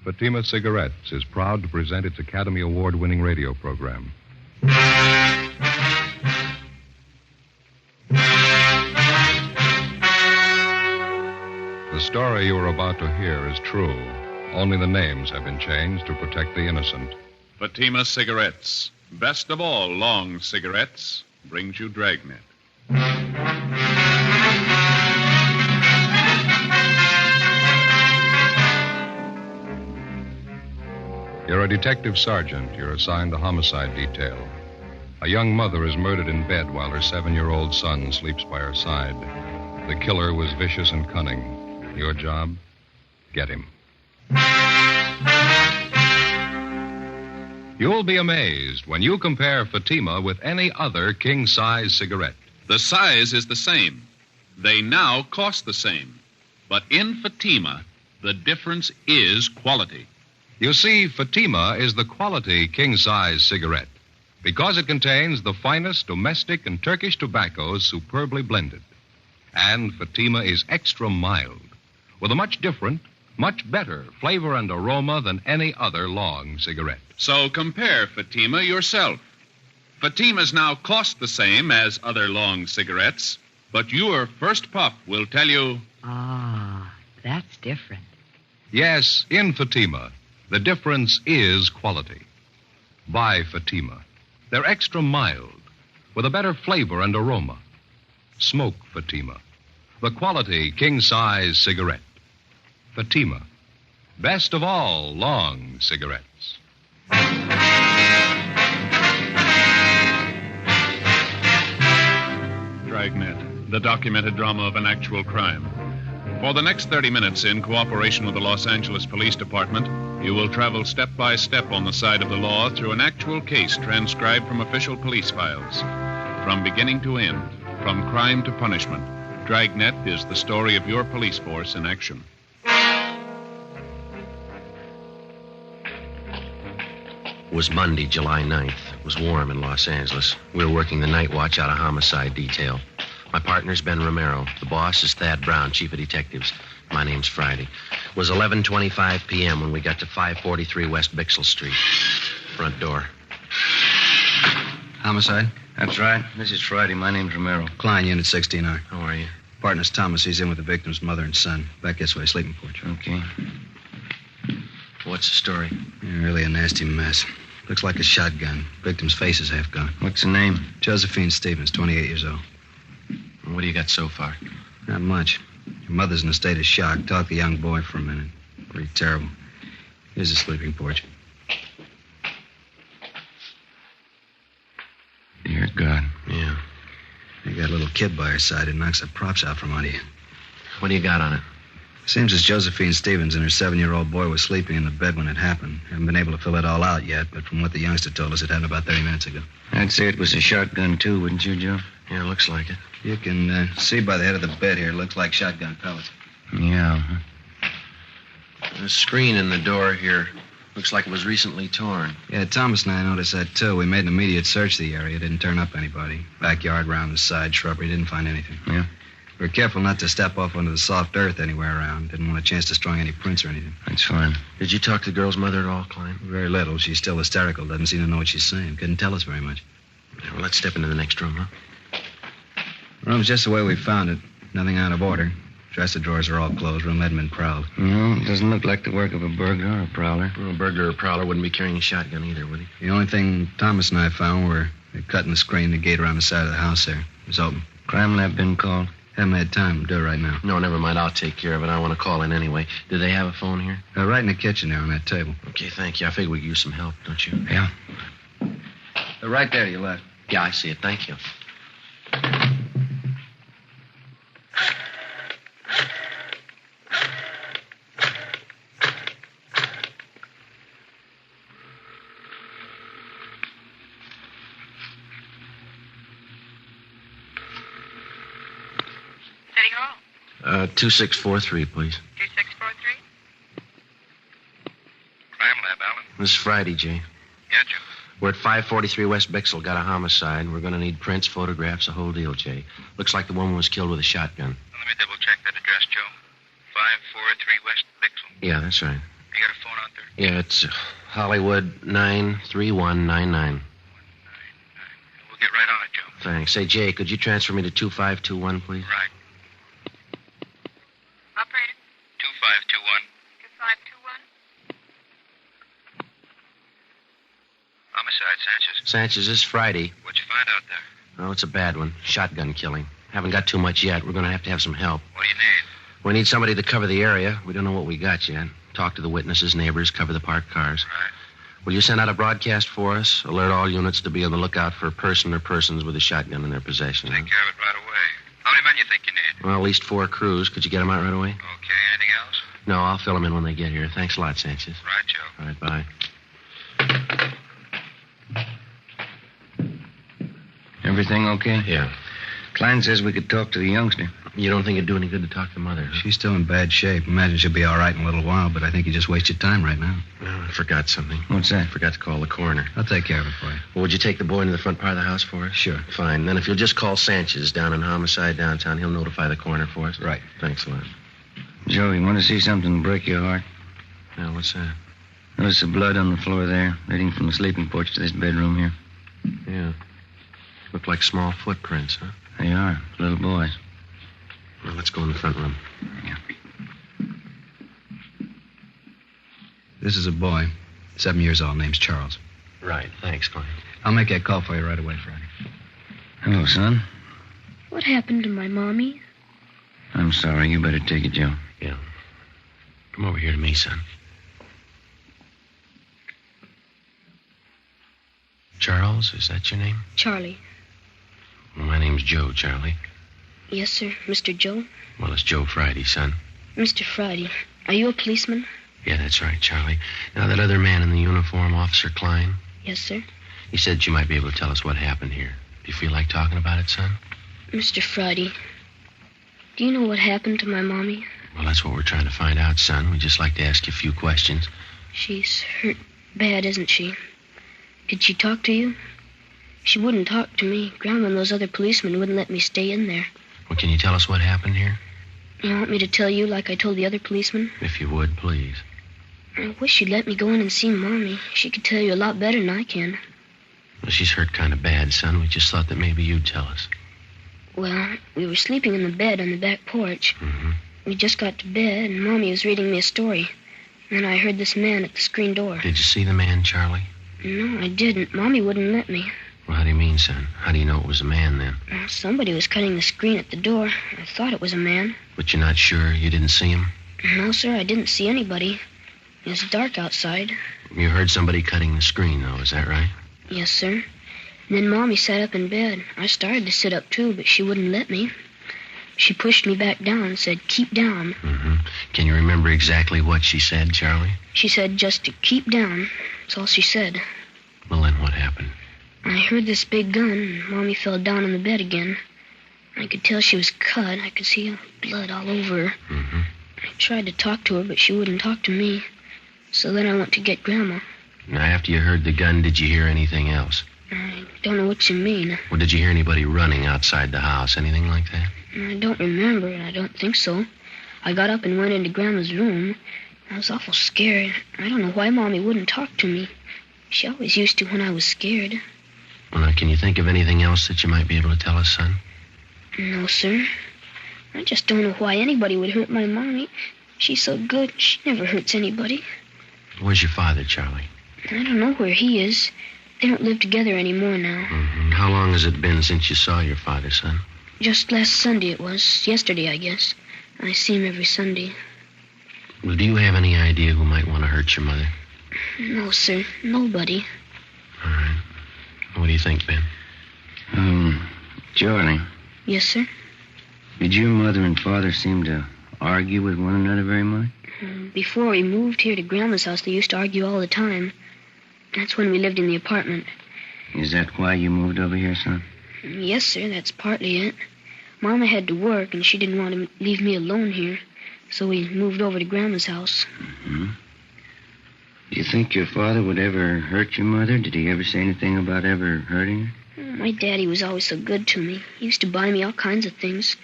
Fatima Cigarettes is proud to present its Academy Award-winning radio program. The story you are about to hear is true. Only the names have been changed to protect the innocent. Fatima Cigarettes, best of all long cigarettes, brings you Dragnet. You're a detective sergeant. You're assigned the homicide detail. A young mother is murdered in bed while her 7-year-old son sleeps by her side. The killer was vicious and cunning. Your job? Get him. You'll be amazed when you compare Fatima with any other king-size cigarette. The size is the same. They now cost the same. But in Fatima, the difference is quality. You see, Fatima is the quality king-size cigarette because it contains the finest domestic and Turkish tobaccos superbly blended. And Fatima is extra mild, with a much different, much better flavor and aroma than any other long cigarette. So compare Fatima yourself. Fatimas now cost the same as other long cigarettes, but your first puff will tell you... Ah, that's different. Yes, in Fatima, the difference is quality. Buy Fatima. They're extra mild, with a better flavor and aroma. Smoke Fatima, the quality king-size cigarette. Fatima, best of all long cigarettes. Dragnet, the documented drama of an actual crime. For the next 30 minutes, in cooperation with the Los Angeles Police Department, you will travel step by step on the side of the law through an actual case transcribed from official police files. From beginning to end, from crime to punishment, Dragnet is the story of your police force in action. It was Monday, July 9th. It was warm in Los Angeles. We were working the night watch out of homicide detail. My partner's Ben Romero. The boss is Thad Brown, chief of detectives. My name's Friday. It was 11:25 p.m. when we got to 543 West Bixel Street. Front door. Homicide? That's right. This is Friday. My name's Romero. Klein, Unit 69. How are you? Partner's Thomas. He's in with the victim's mother and son. Back this way, sleeping porch. Okay. What's the story? Yeah, really a nasty mess. Looks like a shotgun. Victim's face is half gone. What's the name? Josephine Stevens, 28 years old. What do you got so far? Not much. Her mother's in a state of shock. Talked to the young boy for a minute. Pretty terrible. Here's the sleeping porch. Dear God. Yeah. They got a little kid by her side who knocks the props out from under you. What do you got on it? Seems as Josephine Stevens and her 7-year-old boy was sleeping in the bed when it happened. Haven't been able to fill it all out yet, but from what the youngster told us, it happened about 30 minutes ago. I'd say it was a shotgun, too, wouldn't you, Joe? Yeah, looks like it. You can see by the head of the bed here, it looks like shotgun pellets. Yeah. The screen in the door here looks like it was recently torn. Yeah, Thomas and I noticed that, too. We made an immediate search of the area. Didn't turn up anybody. Backyard, round the side, shrubbery, didn't find anything. Yeah? We were careful not to step off onto the soft earth anywhere around. Didn't want a chance destroying any prints or anything. That's fine. Did you talk to the girl's mother at all, Klein? Very little. She's still hysterical. Doesn't seem to know what she's saying. Couldn't tell us very much. Yeah, well, let's step into the next room, huh? Room's just the way we found it. Nothing out of order. Dresser drawers are all closed. Room hadn't been prowled. No, it doesn't look like the work of a burglar or a prowler. Well, a burglar or prowler wouldn't be carrying a shotgun either, would he? The only thing Thomas and I found were they cut in the screen, the gate around the side of the house there. It was open. Crime lab been called? Haven't had time. Do it right now. No, never mind. I'll take care of it. I want to call in anyway. Do they have a phone here? Right in the kitchen there on that table. Okay, thank you. I figure we could use some help, don't you? Yeah. They're right there to your left. Yeah, I see it. Thank you. City Hall. 2643, please. 2643? Crime lab, Alan. This is Friday, Jay. Yeah, Joe. We're at 543 West Bixel. Got a homicide. We're going to need prints, photographs, the whole deal, Jay. Looks like the woman was killed with a shotgun. Well, let me double check that address, Joe. 543 West Bixel. Yeah, that's right. You got a phone out Yeah, it's Hollywood 93199. We'll get right on it, Joe. Thanks. Say, Jay, could you transfer me to 2521, please? Right. Operator, 2521. 2521. Homicide, Sanchez. Sanchez, this is Friday. What'd you find out there? Oh, it's a bad one. Shotgun killing. Haven't got too much yet. We're going to have some help. What do you need? We need somebody to cover the area. We don't know what we got yet. Talk to the witnesses, neighbors, cover the parked cars. Right. Will you send out a broadcast for us? Alert all units to be on the lookout for a person or persons with a shotgun in their possession. Take care of it right away. How many men you think you need? Well, at least 4 crews. Could you get them out right away? Okay, anything else? No, I'll fill them in when they get here. Thanks a lot, Sanchez. Right, Joe. All right, bye. Everything okay? Yeah. Klein says we could talk to the youngster. You don't think it'd do any good to talk to Mother? Huh? She's still in bad shape. Imagine she'll be all right in a little while, but I think you just wasted time right now. Oh, I forgot something. What's that? Forgot to call the coroner. I'll take care of it for you. Well, would you take the boy into the front part of the house for us? Sure. Fine. Then if you'll just call Sanchez down in Homicide downtown, he'll notify the coroner for us. Right. Thanks a lot. Joe, you want to see something break your heart? Now, what's that? Notice the blood on the floor there, leading from the sleeping porch to this bedroom here. Yeah. Look like small footprints, huh? They are. Little boys. Well, let's go in the front room. Yeah. This is a boy, 7 years old, name's Charles. Right. Thanks, Klein. I'll make that call for you right away, Friday. Hello, son. What happened to my mommy? I'm sorry. You better take it, Joe. Yeah. Come over here to me, son. Charles, is that your name? Charlie. Well, my name's Joe, Charlie. Yes, sir. Mr. Joe? Well, it's Joe Friday, son. Mr. Friday, are you a policeman? Yeah, that's right, Charlie. Now, that other man in the uniform, Officer Klein, Yes, sir. he said you might be able to tell us what happened here. Do you feel like talking about it, son? Mr. Friday, do you know what happened to my mommy? Well, that's what we're trying to find out, son. We'd just like to ask you a few questions. She's hurt bad, isn't she? Did she talk to you? She wouldn't talk to me. Grandma and those other policemen wouldn't let me stay in there. Well, can you tell us what happened here? You want me to tell you like I told the other policemen? If you would, please. I wish you'd let me go in and see Mommy. She could tell you a lot better than I can. Well, she's hurt kind of bad, son. We just thought that maybe you'd tell us. Well, we were sleeping in the bed on the back porch. Mm-hmm. We just got to bed, and Mommy was reading me a story. Then I heard this man at the screen door. Did you see the man, Charlie? No, I didn't. Mommy wouldn't let me. Well, how do you mean, son? How do you know it was a man, then? Well, somebody was cutting the screen at the door. I thought it was a man. But you're not sure? You didn't see him? No, sir, I didn't see anybody. It was dark outside. You heard somebody cutting the screen, though, is that right? Yes, sir. And then Mommy sat up in bed. I started to sit up, too, but she wouldn't let me. She pushed me back down and said, "Keep down." Mm-hmm. Can you remember exactly what she said, Charlie? She said just to keep down. That's all she said. Well, then what happened? I heard this big gun, and Mommy fell down on the bed again. I could tell she was cut. I could see blood all over her. Mm-hmm. I tried to talk to her, but she wouldn't talk to me. So then I went to get Grandma. Now, after you heard the gun, did you hear anything else? I don't know what you mean. Well, did you hear anybody running outside the house? Anything like that? I don't remember, and I don't think so. I got up and went into Grandma's room. I was awful scared. I don't know why Mommy wouldn't talk to me. She always used to when I was scared. Well, now, can you think of anything else that you might be able to tell us, son? No, sir. I just don't know why anybody would hurt my Mommy. She's so good. She never hurts anybody. Where's your father, Charlie? I don't know where he is. They don't live together anymore now. Mm-hmm. How long has it been since you saw your father, son? Just last Sunday it was. Yesterday, I guess. I see him every Sunday. Well, do you have any idea who might want to hurt your mother? No, sir. Nobody. All right. What do you think, Ben? Charlie, Yes, sir? did your mother and father seem to argue with one another very much? Before we moved here to Grandma's house, they used to argue all the time. That's when we lived in the apartment. Is that why you moved over here, son? Yes, sir, that's partly it. Mama had to work, and she didn't want to leave me alone here. So we moved over to Grandma's house. Mm-hmm. Do you think your father would ever hurt your mother? Did he ever say anything about ever hurting her? My daddy was always so good to me. He used to buy me all kinds of things.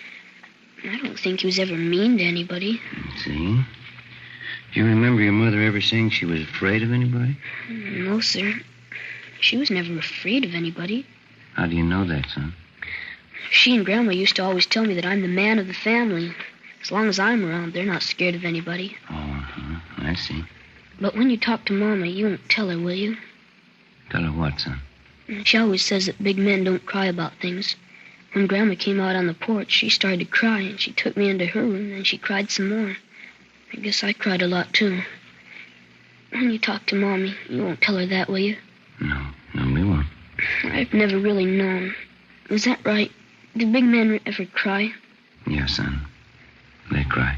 I don't think he was ever mean to anybody. See? Do you remember your mother ever saying she was afraid of anybody? No, sir. She was never afraid of anybody. How do you know that, son? She and Grandma used to always tell me that I'm the man of the family. As long as I'm around, they're not scared of anybody. Oh, I see. But when you talk to Mama, you won't tell her, will you? Tell her what, son? She always says that big men don't cry about things. When Grandma came out on the porch, she started to cry, and she took me into her room, and she cried some more. I guess I cried a lot, too. When you talk to Mommy, you won't tell her that, will you? No, we won't. I've never really known. Is that right? Do big men ever cry? Yeah, son. They cry.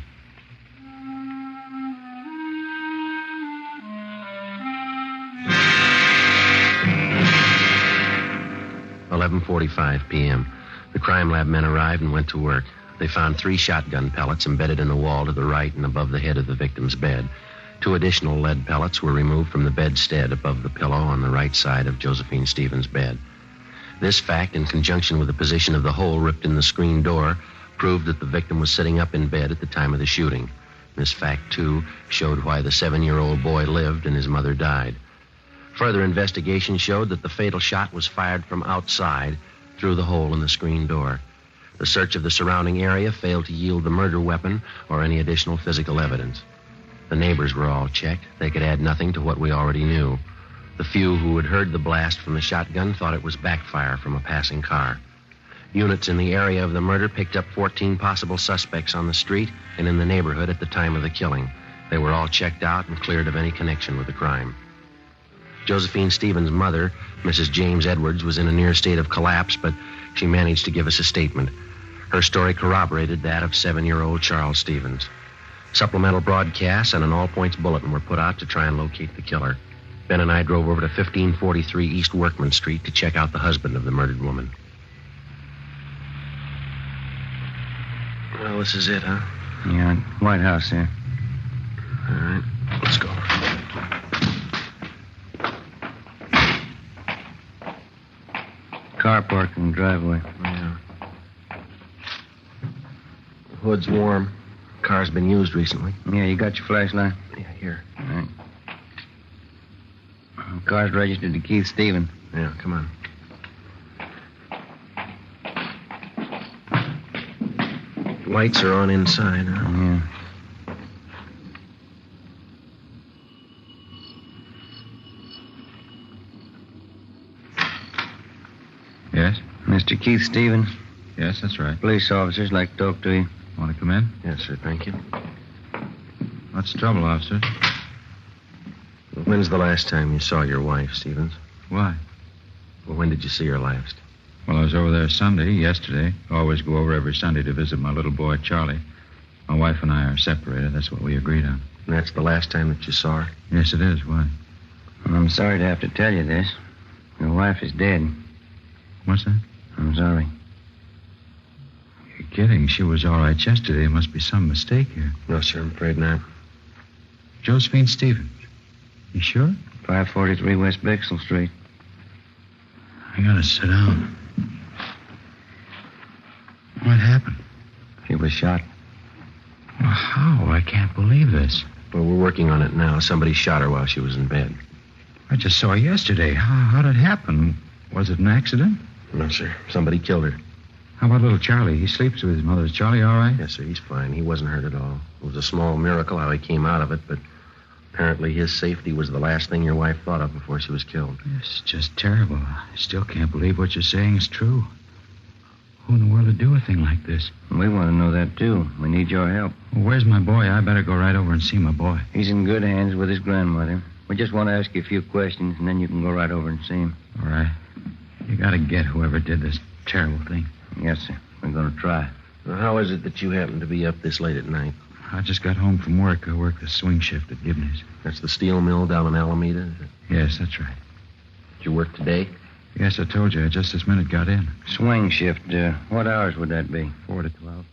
"11:45 p.m. The crime lab men arrived and went to work. They found 3 shotgun pellets embedded in the wall to the right and above the head of the victim's bed. 2 additional lead pellets were removed from the bedstead above the pillow on the right side of Josephine Stevens' bed. This fact, in conjunction with the position of the hole ripped in the screen door, proved that the victim was sitting up in bed at the time of the shooting. This fact, too, showed why the 7-year-old boy lived and his mother died. Further investigation showed that the fatal shot was fired from outside through the hole in the screen door. The search of the surrounding area failed to yield the murder weapon or any additional physical evidence. The neighbors were all checked. They could add nothing to what we already knew. The few who had heard the blast from the shotgun thought it was backfire from a passing car. Units in the area of the murder picked up 14 possible suspects on the street and in the neighborhood at the time of the killing. They were all checked out and cleared of any connection with the crime. Josephine Stevens' mother, Mrs. James Edwards, was in a near state of collapse, but she managed to give us a statement. Her story corroborated that of 7-year-old Charles Stevens. Supplemental broadcasts and an all-points bulletin were put out to try and locate the killer. Ben and I drove over to 1543 East Workman Street to check out the husband of the murdered woman. Well, this is it, huh? Yeah, White House here. All right, let's go. Car parked in the driveway. Yeah. The hood's warm. Car's been used recently. Yeah, you got your flashlight? Yeah, here. All right. The car's registered to Keith Stevens. Yeah, come on. Lights are on inside, huh? Yeah. Yes? Mr. Keith Stevens, Yes, that's right. police officers like to talk to you. Want to come in? Yes, sir, thank you. What's the trouble, officer? When's the last time you saw your wife, Stevens? Why? Well, when did you see her last? Well, I was over there Sunday, yesterday. Always go over every Sunday to visit my little boy, Charlie. My wife and I are separated. That's what we agreed on. And that's the last time that you saw her? Yes, it is. Why? Well, I'm sorry to have to tell you this. Your wife is dead. What's that? I'm sorry. You're kidding. She was all right yesterday. There must be some mistake here. No, sir, I'm afraid not. Josephine Stevens. You sure? 543 West Bixel Street. I gotta sit down. What happened? She was shot. Well, how? I can't believe this. Well, we're working on it now. Somebody shot her while she was in bed. I just saw her yesterday. How did it happen? Was it an accident? No, sir. Somebody killed her. How about little Charlie? He sleeps with his mother. Is Charlie all right? Yes, sir. He's fine. He wasn't hurt at all. It was a small miracle how he came out of it, but apparently his safety was the last thing your wife thought of before she was killed. It's just terrible. I still can't believe what you're saying is true. Who in the world would do a thing like this? We want to know that, too. We need your help. Well, where's my boy? I better go right over and see my boy. He's in good hands with his grandmother. We just want to ask you a few questions, and then you can go right over and see him. All right. You gotta get whoever did this terrible thing. Yes, sir. We're going to try. Well, how is it that you happen to be up this late at night? I just got home from work. I work the swing shift at Gibney's. That's the steel mill down in Alameda, is it? Yes, that's right. Did you work today? Yes, I told you. I just this minute got in. Swing shift. What hours would that be? 4 to 12.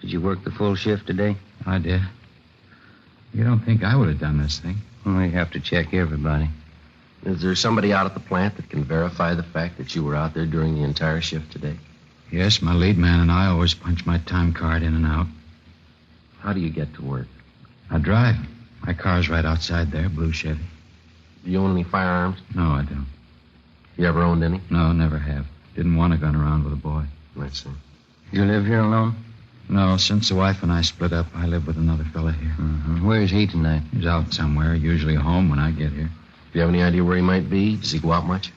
Did you work the full shift today? I did. You don't think I would have done this thing? We have to check everybody. Is there somebody out at the plant that can verify the fact that you were out there during the entire shift today? Yes, my lead man and I always punch my time card in and out. How do you get to work? I drive. My car's right outside there, blue Chevy. Do you own any firearms? No, I don't. You ever owned any? No, never have. Didn't want a gun around with a boy. Let's see. You live here alone? No, since the wife and I split up, I live with another fella here. Mm-hmm. Where is he tonight? He's out somewhere, usually home when I get here. Do you have any idea where he might be? Does he go out much?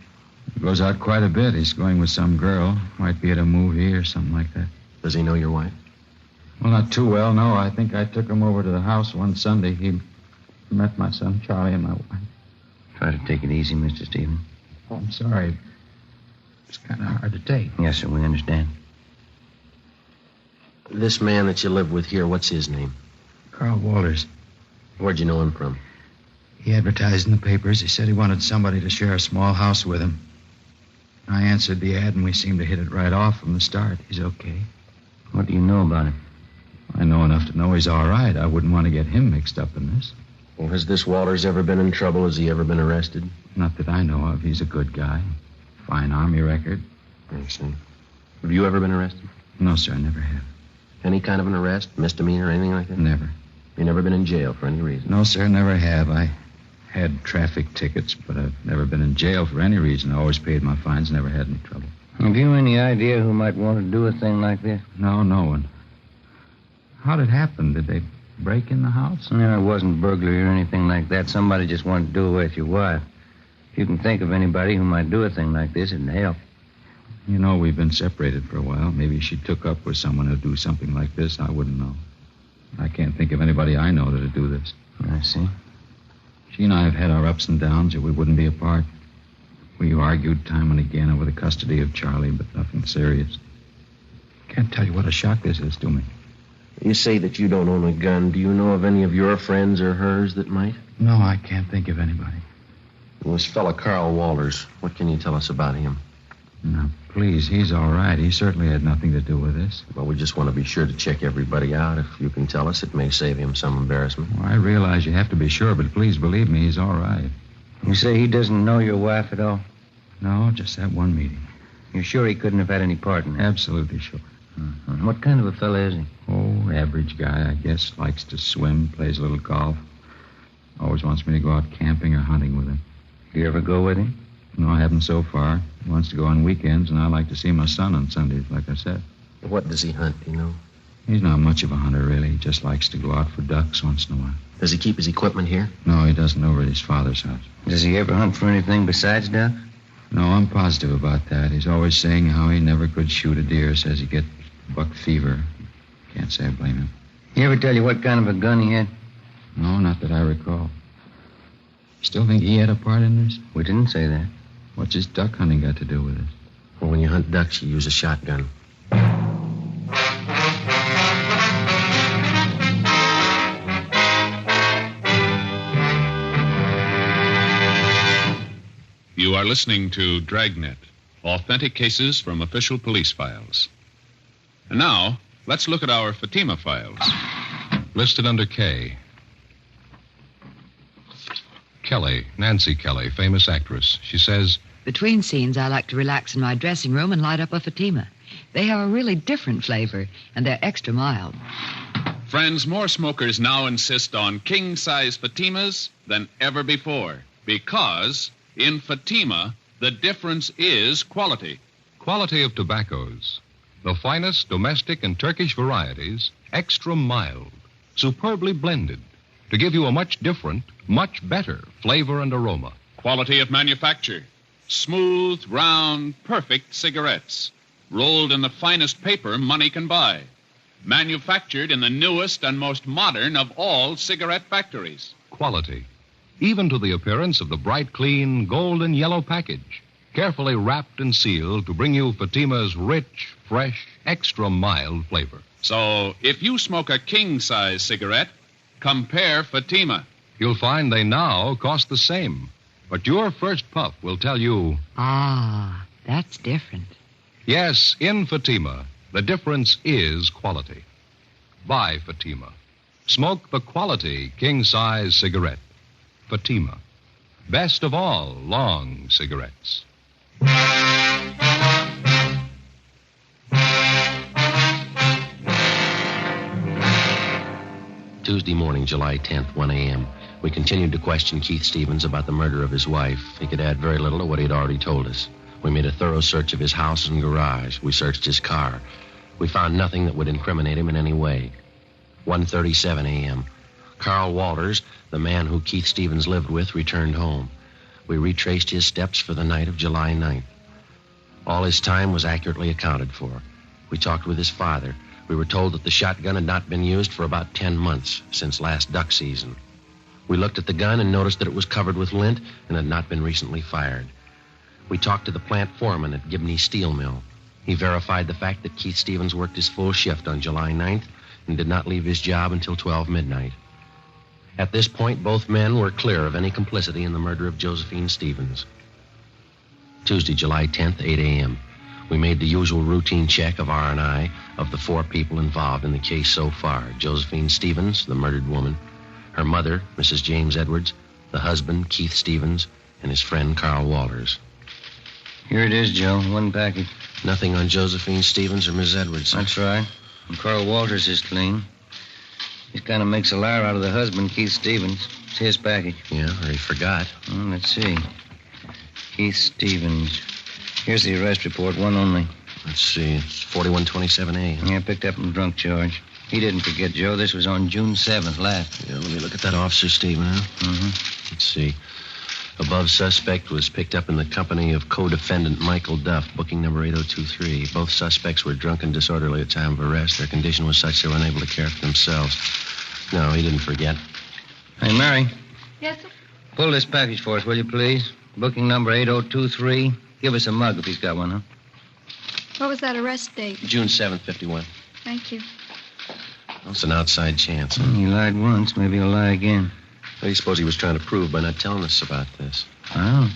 He goes out quite a bit. He's going with some girl. Might be at a movie or something like that. Does he know your wife? Well, not too well, no. I think I took him over to the house one Sunday. He met my son Charlie and my wife. Try to take it easy, Mr. Stevens. Oh, I'm sorry. It's kind of hard to take. Yes, sir, we understand. This man that you live with here, what's his name? Carl Walters. Where'd you know him from? He advertised in the papers. He said he wanted somebody to share a small house with him. I answered the ad, and we seemed to hit it right off from the start. He's okay. What do you know about him? I know enough to know he's all right. I wouldn't want to get him mixed up in this. Well, has this Walters ever been in trouble? Has he ever been arrested? Not that I know of. He's a good guy. Fine Army record. I see. Have you ever been arrested? No, sir, I never have. Any kind of an arrest? Misdemeanor, anything like that? Never. You never been in jail for any reason? No, sir, never have. I had traffic tickets, but I've never been in jail for any reason. I always paid my fines, never had any trouble. Have you any idea who might want to do a thing like this? No, no one. How did it happen? Did they break in the house? No, it wasn't burglary or anything like that. Somebody just wanted to do away with your wife. If you can think of anybody who might do a thing like this, it'd help. You know, we've been separated for a while. Maybe she took up with someone who'd do something like this. I wouldn't know. I can't think of anybody I know that'd do this. I see. She and I have had our ups and downs, or we wouldn't be apart. We argued time and again over the custody of Charlie, but nothing serious. Can't tell you what a shock this is to me. You say that you don't own a gun. Do you know of any of your friends or hers that might? No, I can't think of anybody. Well, this fella, Carl Walters, what can you tell us about him? Now, please, he's all right. He certainly had nothing to do with this. Well, we just want to be sure to check everybody out. If you can tell us, it may save him some embarrassment. Well, I realize you have to be sure, but please believe me, he's all right. You say he doesn't know your wife at all? No, just that one meeting. You're sure he couldn't have had any part in it? Absolutely sure. Mm-hmm. What kind of a fella is he? Oh, average guy, I guess. Likes to swim, plays a little golf. Always wants me to go out camping or hunting with him. Do you ever go with him? No, I haven't so far. He wants to go on weekends, and I like to see my son on Sundays, like I said. What does he hunt, do you know? He's not much of a hunter, really. He just likes to go out for ducks once in a while. Does he keep his equipment here? No, he doesn't, over at his father's house. Does he ever hunt for anything besides ducks? No, I'm positive about that. He's always saying how he never could shoot a deer. Says he gets buck fever. Can't say I blame him. He ever tell you what kind of a gun he had? No, not that I recall. Still think he had a part in this? We didn't say that. What's his duck hunting got to do with it? Well, when you hunt ducks, you use a shotgun. You are listening to Dragnet, authentic cases from official police files. And now, let's look at our Fatima files. Listed under K. Kelly, Nancy Kelly, famous actress. She says, Between scenes, I like to relax in my dressing room and light up a Fatima. They have a really different flavor, and they're extra mild. Friends, more smokers now insist on king-size Fatimas than ever before. Because in Fatima, the difference is quality. quality of tobaccos. The finest domestic and Turkish varieties, extra mild, superbly blended, to give you a much different, much better flavor and aroma. Quality of manufacture. Smooth, round, perfect cigarettes. Rolled in the finest paper money can buy. Manufactured in the newest and most modern of all cigarette factories. Quality, even to the appearance of the bright, clean, golden yellow package, carefully wrapped and sealed to bring you Fatima's rich, fresh, extra mild flavor. So, if you smoke a king-size cigarette, compare Fatima. You'll find they now cost the same, but your first puff will tell you, Ah, that's different. yes, in Fatima, the difference is quality. Buy Fatima. Smoke the quality king-size cigarette. Fatima. Best of all long cigarettes. Tuesday morning, July 10th, 1 a.m. We continued to question Keith Stevens about the murder of his wife. He could add very little to what he had already told us. We made a thorough search of his house and garage. We searched his car. We found nothing that would incriminate him in any way. 1:37 a.m. Carl Walters, the man who Keith Stevens lived with, returned home. We retraced his steps for the night of July 9th. All his time was accurately accounted for. We talked with his father. We were told that the shotgun had not been used for about 10 months, since last duck season. We looked at the gun and noticed that it was covered with lint and had not been recently fired. We talked to the plant foreman at Gibney Steel Mill. He verified the fact that Keith Stevens worked his full shift on July 9th and did not leave his job until 12 midnight. At this point, both men were clear of any complicity in the murder of Josephine Stevens. Tuesday, July 10th, 8 a.m. We made the usual routine check of R&I of the 4 people involved in the case so far. Josephine Stevens, the murdered woman, her mother, Mrs. James Edwards, the husband, Keith Stevens, and his friend, Carl Walters. Here it is, Joe. One package. Nothing on Josephine Stevens or Miss Edwards. That's right. And Carl Walters is clean. He kind of makes a liar out of the husband, Keith Stevens. It's his package. Yeah, or he forgot. Let's see. Keith Stevens. Here's the arrest report, one only. Let's see. It's 4127A. Yeah, picked up in drunk charge. He didn't forget, Joe. This was on June 7th, last. Yeah, let me look at that officer statement, huh? Mm-hmm. Let's see. Above suspect was picked up in the company of co-defendant Michael Duff, booking number 8023. Both suspects were drunk and disorderly at time of arrest. Their condition was such they were unable to care for themselves. No, he didn't forget. Hey, Mary. Yes, sir? Pull this package for us, will you, please? Booking number 8023. Give us a mug if he's got one, huh? What was that arrest date? June 7th, 51. Thank you. Well, it's an outside chance. He lied once. Maybe he'll lie again. What do you suppose he was trying to prove by not telling us about this? Oh.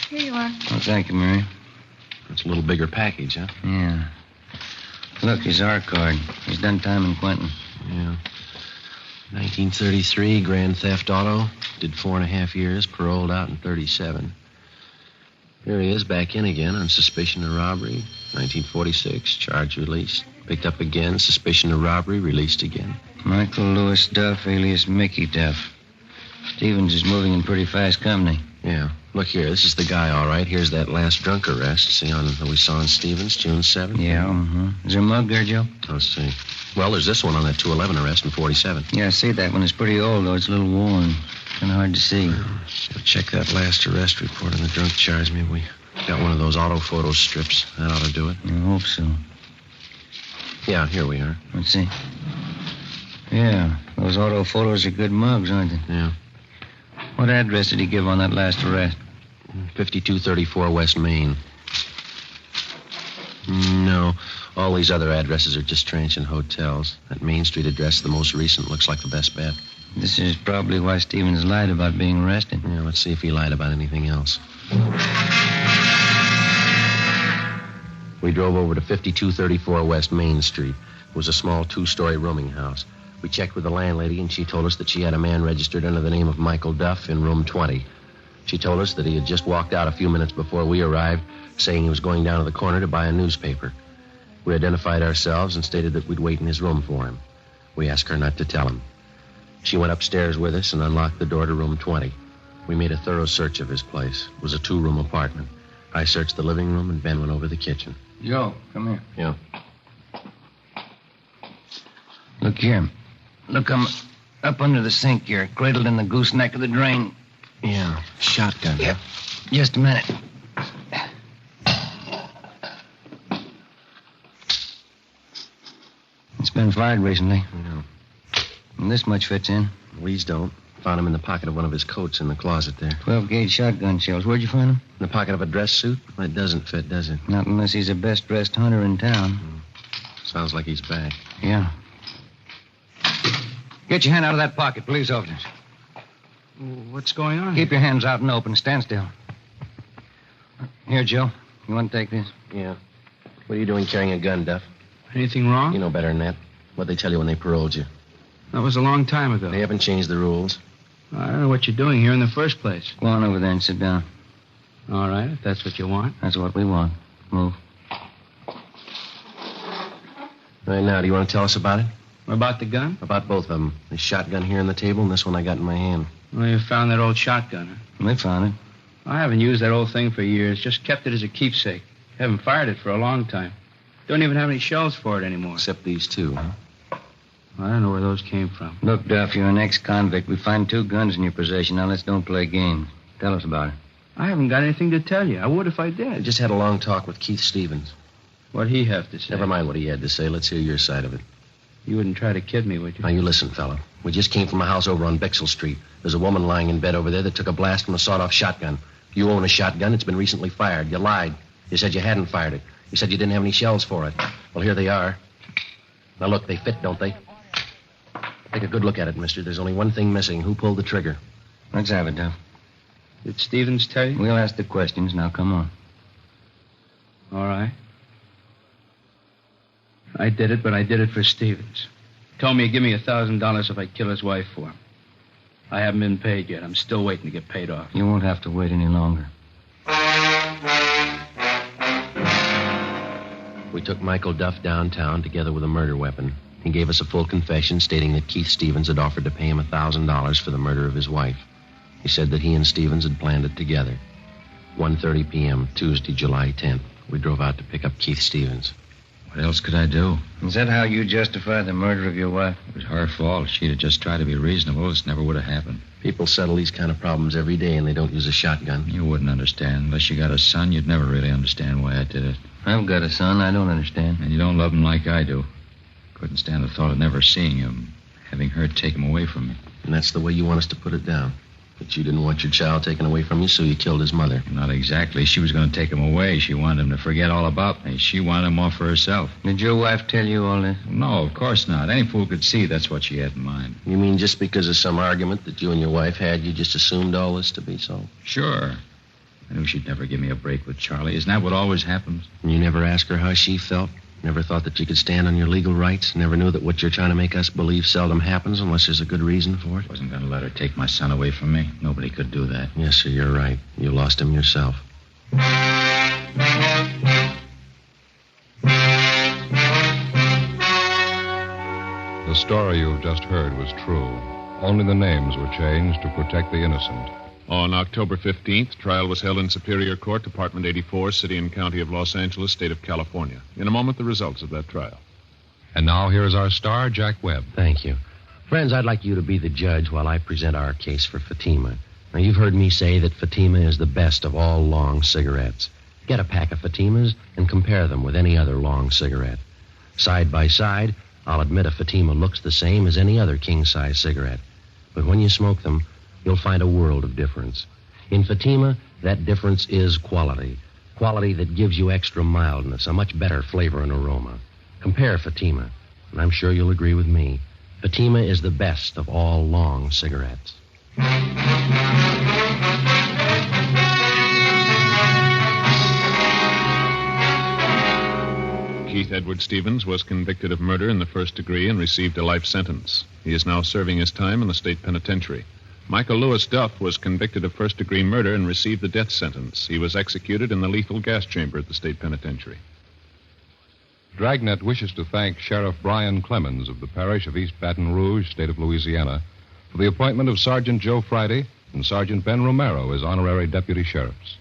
Here you are. Oh, thank you, Mary. It's a little bigger package, huh? Yeah. Look, his R card. He's done time in Quentin. Yeah. 1933, grand theft auto. Did 4.5 years, paroled out in 37. Here he is, back in again on suspicion of robbery. 1946, charge released. Picked up again, suspicion of robbery, released again. Michael Lewis Duff, alias Mickey Duff. Stevens is moving in pretty fast company. Yeah. Look here, this is the guy, all right. Here's that last drunk arrest. See on that we saw on Stevens, June 7th? Yeah, Is there a mug there, Joe? Let's see. Well, there's this one on that 211 arrest in 47. Yeah, I see that one. It's pretty old, though. It's a little worn. Kind of hard to see. Check that last arrest report on the drunk charge. Maybe we got one of those auto photo strips. That ought to do it. I hope so. Yeah, here we are. Let's see. Yeah, those auto photos are good mugs, aren't they? Yeah. What address did he give on that last arrest? 5234 West Main. No, all these other addresses are just transient hotels. That Main Street address, the most recent, looks like the best bet. This is probably why Stevens lied about being arrested. Yeah, let's see if he lied about anything else. We drove over to 5234 West Main Street. It was a small 2-story rooming house. We checked with the landlady, and she told us that she had a man registered under the name of Michael Duff in room 20. She told us that he had just walked out a few minutes before we arrived, saying he was going down to the corner to buy a newspaper. We identified ourselves and stated that we'd wait in his room for him. We asked her not to tell him. She went upstairs with us and unlocked the door to room 20. We made a thorough search of his place. It was a 2-room apartment. I searched the living room, and Ben went over the kitchen. Joe, come here. Yeah. Look here. Look, I'm up under the sink here, cradled in the gooseneck of the drain. Yeah, shotgun. Yep. Just a minute. It's been fired recently. Yeah. And this much fits in. These don't. Found him in the pocket of one of his coats in the closet there. 12-gauge shotgun shells. Where'd you find them? In the pocket of a dress suit? Well, it doesn't fit, does it? Not unless he's the best-dressed hunter in town. Sounds like he's back. Yeah. Get your hand out of that pocket, police officers. What's going on? Keep your hands out and open. Stand still. Here, Joe. You want to take this? Yeah. What are you doing carrying a gun, Duff? Anything wrong? You know better than that. What'd they tell you when they paroled you? That was a long time ago. They haven't changed the rules. I don't know what you're doing here in the first place. Go on over there and sit down. All right, if that's what you want. That's what we want. Move. Right now, do you want to tell us about it? What about the gun? About both of them. This shotgun here on the table and this one I got in my hand. Well, you found that old shotgun, huh? They found it. I haven't used that old thing for years. Just kept it as a keepsake. Haven't fired it for a long time. Don't even have any shells for it anymore. Except these two, huh? I don't know where those came from. Look, Duff, you're an ex-convict. We find 2 guns in your possession. Now, let's don't play games. Tell us about it. I haven't got anything to tell you. I would if I did. I just had a long talk with Keith Stevens. What'd he have to say? Never mind what he had to say. Let's hear your side of it. You wouldn't try to kid me, would you? Now, you listen, fella. We just came from a house over on Bixel Street. There's a woman lying in bed over there that took a blast from a sawed-off shotgun. You own a shotgun. It's been recently fired. You lied. You said you hadn't fired it. You said you didn't have any shells for it. Well, here they are. Now, look, they fit, don't they? Take a good look at it, mister. There's only one thing missing. Who pulled the trigger? Let's have it, Duff. Did Stevens tell you? We'll ask the questions. Now, come on. All right. I did it, but I did it for Stevens. Told me he'd give me $1,000 if I kill his wife for him. I haven't been paid yet. I'm still waiting to get paid off. You won't have to wait any longer. We took Michael Duff downtown together with a murder weapon. He gave us a full confession stating that Keith Stevens had offered to pay him $1,000 for the murder of his wife. He said that he and Stevens had planned it together. 1:30 p.m., Tuesday, July 10th. We drove out to pick up Keith Stevens. What else could I do? Is that how you justify the murder of your wife? It was her fault. She'd have just tried to be reasonable. This never would have happened. People settle these kind of problems every day, and they don't use a shotgun. You wouldn't understand. Unless you got a son, you'd never really understand why I did it. I've got a son. I don't understand. And you don't love him like I do. Couldn't stand the thought of never seeing him, having her take him away from me. And that's the way you want us to put it down. That you didn't want your child taken away from you, so you killed his mother. Not exactly. She was going to take him away. She wanted him to forget all about me. She wanted him off for herself. Did your wife tell you all this? No, of course not. Any fool could see that's what she had in mind. You mean just because of some argument that you and your wife had, you just assumed all this to be so? Sure. I knew she'd never give me a break with Charlie. Isn't that what always happens? And you never asked her how she felt? Never thought that you could stand on your legal rights? Never knew that what you're trying to make us believe seldom happens unless there's a good reason for it? Wasn't going to let her take my son away from me. Nobody could do that. Yes, sir, you're right. You lost him yourself. The story you've just heard was true. Only the names were changed to protect the innocent. On October 15th, trial was held in Superior Court, Department 84, City and County of Los Angeles, State of California. In a moment, the results of that trial. And now here's our star, Jack Webb. Thank you. Friends, I'd like you to be the judge while I present our case for Fatima. Now, you've heard me say that Fatima is the best of all long cigarettes. Get a pack of Fatimas and compare them with any other long cigarette. Side by side, I'll admit a Fatima looks the same as any other king-size cigarette. But when you smoke them, you'll find a world of difference. In Fatima, that difference is quality. Quality that gives you extra mildness, a much better flavor and aroma. Compare Fatima, and I'm sure you'll agree with me. Fatima is the best of all long cigarettes. Keith Edward Stevens was convicted of murder in the first degree and received a life sentence. He is now serving his time in the state penitentiary. Michael Lewis Duff was convicted of first-degree murder and received the death sentence. He was executed in the lethal gas chamber at the state penitentiary. Dragnet wishes to thank Sheriff Brian Clemens of the parish of East Baton Rouge, state of Louisiana, for the appointment of Sergeant Joe Friday and Sergeant Ben Romero as honorary deputy sheriffs.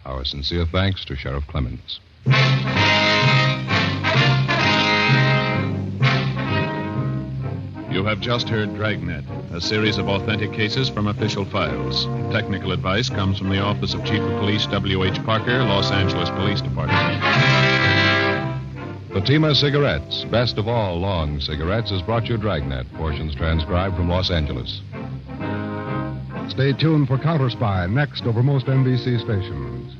Our sincere thanks to Sheriff Clemens. You have just heard Dragnet, a series of authentic cases from official files. Technical advice comes from the Office of Chief of Police W.H. Parker, Los Angeles Police Department. Fatima Cigarettes, best of all long cigarettes, has brought you Dragnet, portions transcribed from Los Angeles. Stay tuned for Counter Spy next over most NBC stations.